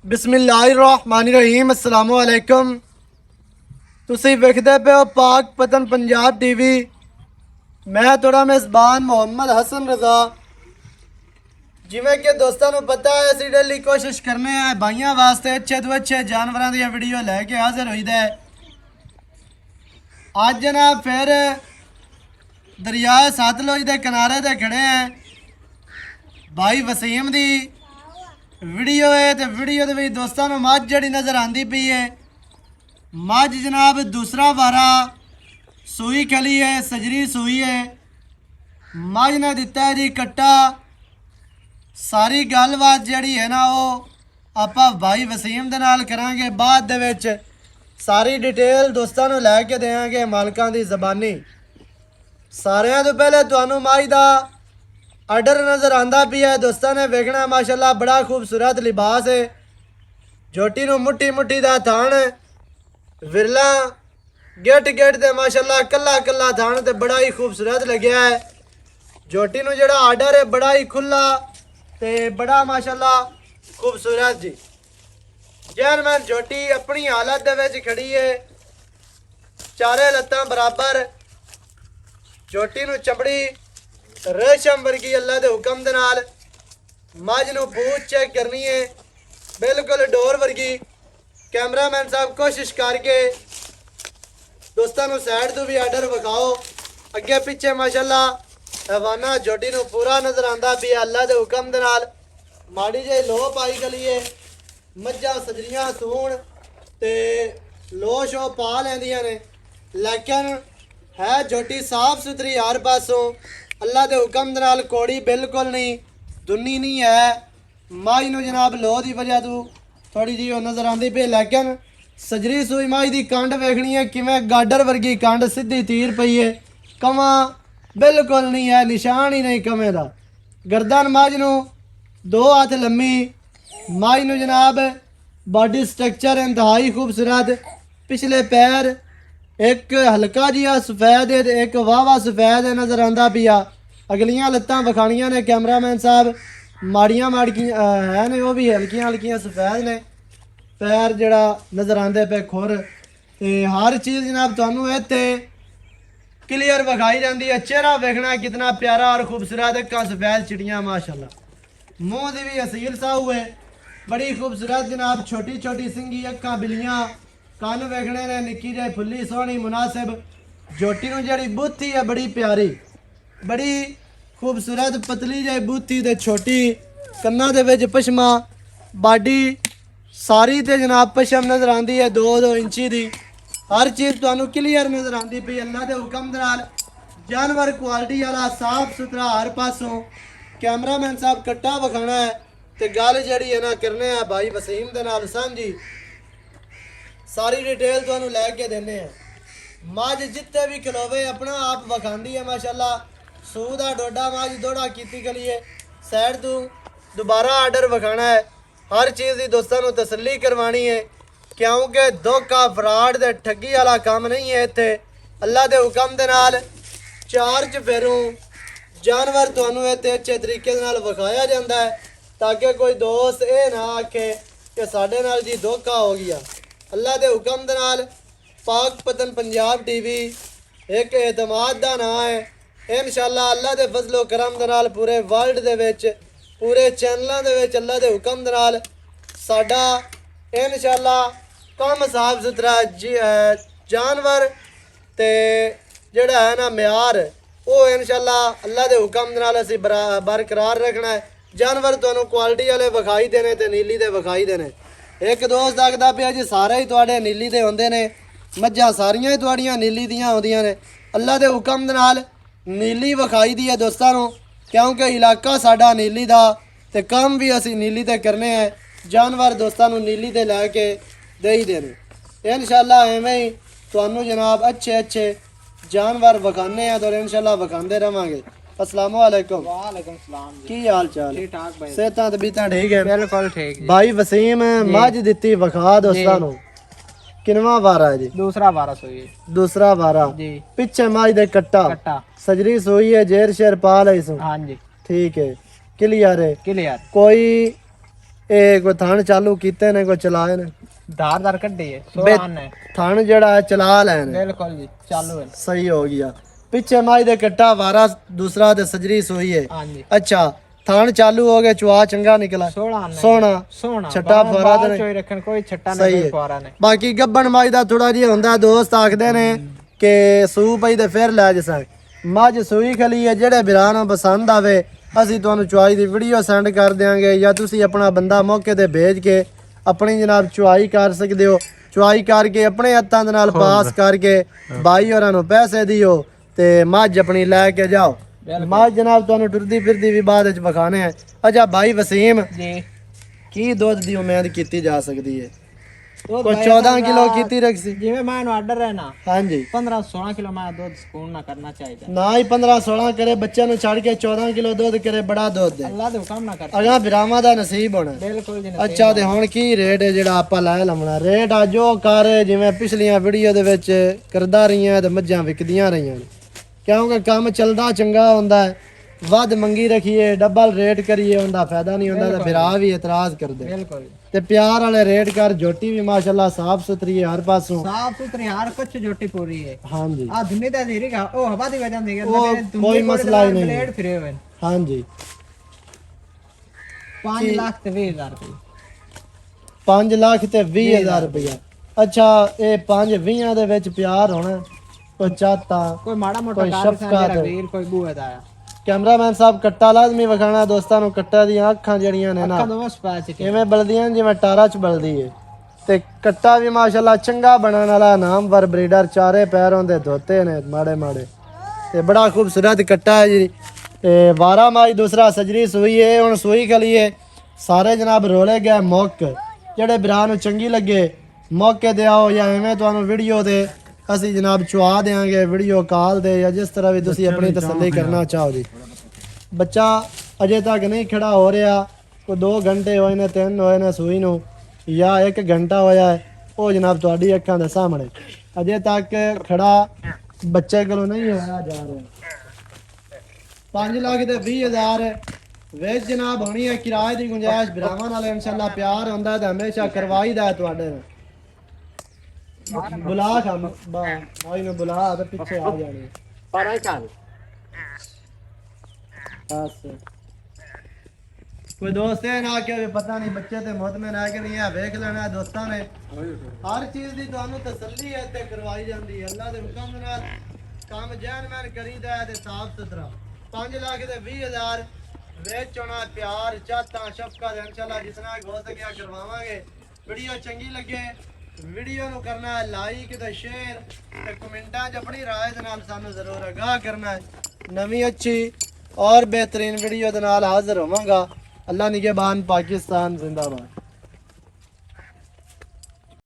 बिस्मिल्लाहिर्रहमानिर्रहीम अस्सलामु अलैकुम। तुसी वेखदे पे हो पाक पतन पंजाब टीवी। मैं थोड़ा मेज़बान मोहम्मद हसन रज़ा। जिमें कि दोस्तों को पता है असी डेली कोशिश करने हैं भाइयों वास्ते अच्छे तो अच्छे जानवरों दी वीडियो लैके हाजिर होईदा है। अज जनाब फिर दरिया सतलुज के किनारे ते खड़े हैं। भाई वसीम दी वीडियो है तो वीडियो के दोस्तों को मझ जी नज़र आती पई है। मझ जनाब दूसरा वारा सूई खली है, सजरी सूई है। मझ ने दिता है जी कट्टा। सारी गलबात जी है ना वो आप भाई वसीम दे नाल करांगे। बाद दे विच सारी डिटेल दोस्तों को लैके देंगे मालकां दी ज़बानी। सारियां तो पहले तुहानू मझ दा आर्डर नज़र आंदा भी है। दोस्तों ने वेखना माशाल्लाह बड़ा खूबसूरत लिबास है। झोटी नू मुट्ठी मुट्ठी दा थान, विरला गेट गेट ते माशाल्लाह कला कला थान ते बड़ा ही खूबसूरत लग्या है। झोटी नू जेड़ा आर्डर है बड़ा ही खुला ते बड़ा माशाल्लाह खूबसूरत जी। जैनमैन झोटी अपनी हालत दे विच खड़ी है, चारे लत्तां बराबर। झोटी नू चमड़ी रेशम वर्गी अल्लाह के हुक्म दे नाल। मझ नू पूछ चेक करनी है बिल्कुल डोर वर्गी। कैमरामैन साहब कोशिश करके दोस्तों को साइड तो भी आर्डर विखाओ। अगे पिछे माशाल्लाह हवाना झोटी नू पूरा नज़र आंदा भी अल्लाह के हुक्म दे नाल। माड़ी जी लो पाई गली है। मझां सजरियां सूण ते लो शो पा लैंदियां ने, लेकिन है झोटी साफ सुथरी हर पासों। अल्लाह के हुक्म दे नाल कोड़ी बिल्कुल नहीं, दुनी नहीं है। मझ नू जनाब लो की वजह तो थोड़ी जी नज़र आती पई, लेकिन सजरी सूई मझ की कंड वेखनी है किवें गाडर वर्गी कंड सीधी तीर पई है। कमा बिल्कुल नहीं है, निशान ही नहीं कमे का। गर्दन मझ नू 2 हाथ लम्मी। मझ नू जनाब बॉडी स्ट्रक्चर इंतहाई खूबसूरत। पिछले पैर एक हल्का जिहा सफेद है, एक वाहवा सफेद नज़र आंदा पिया। अगलियां लत्तां विखाणियां ने कैमरामैन साहब, माड़ियां माड़कियां है ने वो भी हल्कियां हल्कियां सफेद ने। पैर जड़ा नज़र आंदे पे खुर ते हर चीज़ जनाब तुहानू इत्थे क्लियर विखाई जाती है। चेहरा वेखना कितना प्यारा और खूबसूरत। अक्कां सफेद चिड़ियाँ माशाल्लाह। मुँह दी भी असील साहू है, बड़ी खूबसूरत जनाब। छोटी छोटी सिंगी अक्कां बिलियां, कन वेखने ने निक्की जी फुल्ली सोहनी मुनासिब। झोटी नू जी बूथी है बड़ी प्यारी, बड़ी खूबसूरत पतली जी बूथी ते छोटी कन्ना दे विच पशमा। बाडी सारी ते जनाब पशम नज़र आती है 2-2 इंची दी। हर चीज़ तुहानू क्लीयर नज़र आती पई अल्लाह के हुक्म दे नाल। जानवर क्वालिटी वाला साफ सुथरा हर पासों। कैमरामैन साहब कट्टा विखाना है तो गल जी है ना करने हैं भाई वसीम दे नाल सांझी। सारी डिटेल तुहानू लैके देने हैं। मझ जिते भी खलोवे अपना आप विखांदी है माशाल्लाह। सूह दा डोडा मझ दोड़ा कीती गली है। साइड तो दोबारा आर्डर विखाना है। हर चीज़ की दोस्तों को तसल्ली करवानी है, क्योंकि धोखा फ्रॉड ते ठगी वाला काम नहीं है इत्थे। अल्लाह के हुक्म दे नाल 4 चफेरों जानवर तुहानू इत्थे अच्छे तरीके दे नाल विखाया जाता है, ताकि कोई दोस्त ये ना आखे कि साडे नाल जी धोखा हो गया। अल्लाह के हुक्म दे नाल पाक पतन पंजाब टीवी एक एतमाद दा नाम है। इंशाअल्लाह अल्लाह के फजलो करम दे नाल पूरे वर्ल्ड दे विच पूरे चैनलों दे विच अल्लाह के हुक्म दे नाल साडा इंशाअल्लाह कम साफ सुथरा जानवर ते जेड़ा है ना म्यार वो इंशाअल्लाह अल्लाह के हुक्म दे नाल असीं बरकरार रखना है। जानवर तुहानू क्वालिटी वाले विखाई देने ते नीली दे विखाई देने। एक दोस्त आखदा पिया जी सारे ही तुहाडे नीली दे होंदे ने, मझां सारियां ही तुहाड़ियां नीली दियां होंदियां ने। अल्लाह के हुक्म दे नाल नीली विखाई दी है दोस्तों को, क्योंकि इलाका साडा नीली दा ते काम भी असीं नीली ते करने हैं। जानवर दोस्तों को नीली ते लैके दे ही देने। इंशाअल्लाह एवें ही तुहानू जनाब अच्छे अच्छे जानवर विखाने हैं तो इंशाअल्लाह विखांदे रहांगे। अस्सलाम वालेकुम। वालेकुम सलाम जी। की हाल चाल? ठीक ठाक भाई। सेहतां तबीयतां ठीक है? बिल्कुल ठीक जी। भाई वसीम मझ दिती विखा दोस्तों को। किनवा वारा है जी? दूसरा वारा सोई है दूसरा वारा जी। पिछे मझ दे कट्टा कट्टा सजरी सोई है, जेर शेर पा लई सो। हाँ जी ठीक है, क्लियर है। क्लियर। कोई ਇਹ ਕੋਈ ਥਣ ਚਾਲੂ ਕੀਤੇ ਨੇ ਕੋਈ ਚਲਾਏ ਨੇ धारदार कड्डी है बे- सोलान है ਥਣ ਜਿਹੜਾ ਹੈ ਚਲਾ ਲੈਣ बिल्कुल जी चालू है ਸਹੀ ਹੋ ਗਿਆ ਪਿੱਛੇ ਮਾਈ ਦੇ ਕੱਟਾ ਵਾਰਾ ਦੂਸਰਾ ਤੇ ਸਜਰੀ ਸੋਈ ਹੈ हाँ जी ਅੱਛਾ ਥਣ ਚਾਲੂ ਹੋ ਗਿਆ ਚੁਆ ਚੰਗਾ ਨਿਕਲਾ सोलान है ਸੋਹਣਾ सोना ਛੱਟਾ ਫੁਆਰਾ ਤੇ चोई रखन कोई छट्टा ਸਹੀ नहीं ਹੈ। कोई फुआरा नहीं ਬਾਕੀ ਗੱਬਣ ਮਾਈ ਦਾ ਥੋੜਾ ਜਿਹਾ ਹੁੰਦਾ ਦੋਸਤ ਆਖਦੇ ਨੇ ਕਿ ਸੂ ਪਈ ਤੇ ਫਿਰ ਲੈ ਜਸਾਂ ਮੱਝ ਸੂਈ ਖਲੀ ਹੈ ਜਿਹੜੇ ਬਿਰਾਂ ਨੂੰ ਪਸੰਦ ਆਵੇ ਅਸੀਂ ਤੁਹਾਨੂੰ ਚੁਆਈ ਦੀ ਵੀਡੀਓ ਸੈਂਡ ਕਰ ਦਿਆਂਗੇ ਜਾਂ ਤੁਸੀਂ ਆਪਣਾ ਬੰਦਾ ਮੌਕੇ ਤੇ ਭੇਜ ਕੇ ਆਪਣੀ ਜਨਾਬ ਚੁਆਈ ਕਰ ਸਕਦੇ ਹੋ ਚੁਆਈ ਕਰਕੇ ਆਪਣੇ ਹੱਥਾਂ ਦੇ ਨਾਲ ਪਾਸ ਕਰਕੇ ਬਾਈ ਹੋਰਾਂ ਨੂੰ ਪੈਸੇ ਦਿਓ ਤੇ ਮੱਝ ਆਪਣੀ ਲੈ ਕੇ ਜਾਓ ਮੱਝ ਜਨਾਬ ਤੁਹਾਨੂੰ ਟੁਰਦੀ ਫਿਰਦੀ ਵੀ ਬਾਅਦ ਵਿੱਚ ਵਿਖਾਣੇ ਹੈ ਅੱਛਾ ਭਾਈ ਵਸੀਮ जी ਕੀ ਦੁੱਧ ਦੀ ਉਮੀਦ ਕੀਤੀ ਜਾ ਸਕਦੀ ਹੈ दूध ਕੋਈ भाई 14 साहब ਕਿਲੋ ਕੀਤੀ ਰੱਖੀ जिवें मैं ऑर्डर है ना ਹਾਂਜੀ 15-16 किलो मैं दूध सुकून ना करना चाहिए ਨਾ ਹੀ 15 16 ਕਰੇ ਬੱਚਿਆਂ ਨੂੰ ਛੱਡ ਕੇ 14 ਕਿਲੋ ਦੁੱਧ ਕਰੇ ਬੜਾ ਦੁੱਧ ਦੇ अल्लाह दे हुक्म ना कर ਅਗਾ ਬਿਰਾਵਾਂ ਦਾ ਨਸੀਬ ਹੋਣਾ बिल्कुल जी ਅੱਛਾ ਤੇ ਹੁਣ ਕੀ ਰੇਟ ਹੈ ਜਿਹੜਾ ਆਪਾਂ ਲੈ ਲਵਣਾ ਰੇਟ ਆ ਜੋ ਕਰ ਜਿਵੇਂ ਪਿਛਲੀਆਂ ਵੀਡੀਓ ਦੇ ਵਿੱਚ ਕਰਦਾ ਰਹੀਆਂ ਤੇ ਮੱਝਾਂ ਵਿਕਦੀਆਂ ਰਹੀਆਂ ਨੇ ਕਿਉਂਕਿ ਕੰਮ ਚੱਲਦਾ ਚੰਗਾ ਹੁੰਦਾ ਹੈ ਵੱਧ ਮੰਗੀ ਰੱਖੀਏ ਡਬਲ ਰੇਟ ਕਰੀਏ ਉਹਦਾ ਫਾਇਦਾ ਨਹੀਂ ਹੁੰਦਾ ਤੇ ਬਿਰਾ ਵੀ ਇਤਰਾਜ਼ ਕਰਦੇ बिल्कुल ਤੇ ਪਿਆਰ ਵਾਲੇ ਰੇਟ ਕਰ ਜੋਟੀ ਵੀ ਮਾਸ਼ਾਅੱਲਾ ਸਾਫ ਸੁਥਰੀ ਹੈ ਹਰ ਪਾਸੋਂ साफ सुथरी हर कुछ जोटी पूरी है ਹਾਂਜੀ आ धुनी दा धीरे का ओ हवा दी वजह नहीं वो कोई मसला ही नहीं है। ब्लेड फिरे हुए ਹਾਂਜੀ 5 लाख ते 20,000 रुपए 5 ਲੱਖ ਤੇ 20,000 ਰੁਪਇਆ ਅੱਛਾ ਇਹ 5 20 ਦੇ ਵਿੱਚ ਪਿਆਰ ਹੋਣਾ ਕੋਈ ਚਾਹਤਾ कोई माड़ा मोटा कोई कार शफकत। मेरा वीर कोई बूहे दा ਕੈਮਰਾਮੈਨ ਸਾਹਿਬ ਕੱਟਾ ਲਾਜ਼ਮੀ ਵਿਖਾਣਾ ਦੋਸਤਾਂ ਨੂੰ ਕੱਟਾ ਦੀਆਂ ਅੱਖਾਂ ਜਿਹੜੀਆਂ ਨੇ ਨਾ ਅੱਖਾਂ ਦੋਵਾਂ ਸਪੈਚ ਕੇ ਇਵੇਂ ਬਲਦੀਆਂ ਨੇ ਜਿਵੇਂ ਟਾਰਾ ਚ ਬਲਦੀ ਏ ਤੇ ਕੱਟਾ ਵੀ ਮਾਸ਼ਾਅੱਲਾ ਚੰਗਾ ਬਣਨ ਵਾਲਾ ਨਾਮਵਰ ਬਰੀਡਰ ਚਾਰੇ ਪੈਰੋਂ ਦੇ ਧੋਤੇ ਨੇ ਮਾੜੇ ਮਾੜੇ ਤੇ ਬੜਾ ਖੂਬਸੂਰਤ ਕੱਟਾ ਹੈ ਜੀ ਤੇ ਵਾਰਾ ਮਾਈ ਦੂਸਰਾ ਸਜਰੀ ਸੂਈ ਏ ਹੁਣ ਸੂਈ ਖਲੀ ਏ ਸਾਰੇ ਜਨਾਬ ਰੋਲੇ ਗਏ ਮੁੱਕ ਜਿਹੜੇ ਬਿਰਾਂ ਨੂੰ ਚੰਗੀ ਲੱਗੇ ਮੌਕੇ ਤੇ ਆਓ ਜਾਂ ਐਵੇਂ ਤੁਹਾਨੂੰ ਵੀਡੀਓ ਤੇ ਅਸੀਂ ਜਨਾਬ ਚੁਆ ਦੇਾਂਗੇ ਵੀਡੀਓ ਕਾਲ ਦੇ ਜਾਂ ਜਿਸ ਤਰ੍ਹਾਂ ਵੀ ਤੁਸੀਂ ਆਪਣੀ ਤਸੱਲੀ ਕਰਨਾ ਚਾਹੋ ਜੀ ਬੱਚਾ ਅਜੇ ਤੱਕ ਨਹੀਂ ਖੜਾ ਹੋ ਰਿਹਾ ਕੋਈ 2 ਘੰਟੇ ਹੋਏ ਨੇ 3 ਹੋਏ ਨੇ ਸੂਈ ਨੂੰ ਜਾਂ 1 ਘੰਟਾ ਹੋਇਆ ਹੈ ਉਹ ਜਨਾਬ ਤੁਹਾਡੀ ਅੱਖਾਂ ਦੇ ਸਾਹਮਣੇ ਅਜੇ ਤੱਕ ਖੜਾ ਬੱਚੇ ਕੋਲੋਂ ਨਹੀਂ ਹੋਇਆ ਜਾ ਰਿਹਾ 5 ਲੱਖ ਤੇ 20,000 ਵੇਚ ਜਨਾਬ ਹੋਣੀ ਹੈ ਕਿਰਾਏ ਦੀ ਗੁੰਜਾਇਸ਼ ਬਿਰਾਵਾਂ ਨਾਲ ਇਨਸ਼ਾਅੱਲਾ ਪਿਆਰ ਹੁੰਦਾ ਤੇ ਹਮੇਸ਼ਾ ਕਰਵਾਈਦਾ ਹੈ ਤੁਹਾਡੇ ਨਾਲ ਬੁਲਾ ਖਮ ਭਾਈ ਨੂੰ ਬੁਲਾ ਤੇ ਪਿੱਛੇ ਆ ਜਾਣੀ पर चल ਬਸ ਕੋਈ ਦੋਸਤ ਇਹ ਨਾ ਕਿ ਪਤਾ ਨਹੀਂ ਬੱਚੇ ਤੇ ਮੁਤਮਿਨ ਹੈ ਕਿ ਨਹੀਂ ਹੈ ਵੇਖ ਲੈਣਾ ਦੋਸਤਾਂ ਨੇ ਹਰ ਚੀਜ਼ ਦੀ ਤੁਹਾਨੂੰ ਤਸੱਲੀ ਹੈ ਤੇ ਕਰਵਾਈ ਜਾਂਦੀ ਹੈ ਅੱਲਾ ਦੇ ਹੁਕਮ ਨਾਲ ਕੰਮ ਜੈਨਮੈਨ ਕਰੀਦਾ ਹੈ ਤੇ ਸਾਫ ਸੁਥਰਾ 5 ਲੱਖ ਤੇ 20,000 ਵੇਚ ਹੋਣਾ ਪਿਆਰ ਚਾਹਤਾਂ ਸ਼ਫਕਤ ਇਨਸ਼ਾਅੱਲਾ ਜਿਤਨਾ ਹੋ ਸਕਿਆ ਕਰਵਾਵਾਂਗੇ ਵੀਡੀਓ ਚੰਗੀ ਲੱਗੇ ਵੀਡੀਓ ਨੂੰ ਕਰਨਾ ਹੈ ਲਾਈਕ ਤੇ ਸ਼ੇਅਰ ਤੇ ਕਮੈਂਟਾਂ 'ਚ ਆਪਣੀ ਰਾਏ ਦੇ ਨਾਲ ਸਾਨੂੰ ਜ਼ਰੂਰ ਆਗਾਹ ਕਰਨਾ ਹੈ ਨਵੀਂ ਅੱਛੀ और बेहतरीन वीडियो के नाल हाजिर होवांगा अल्लाह निगहबान पाकिस्तान जिंदाबाद।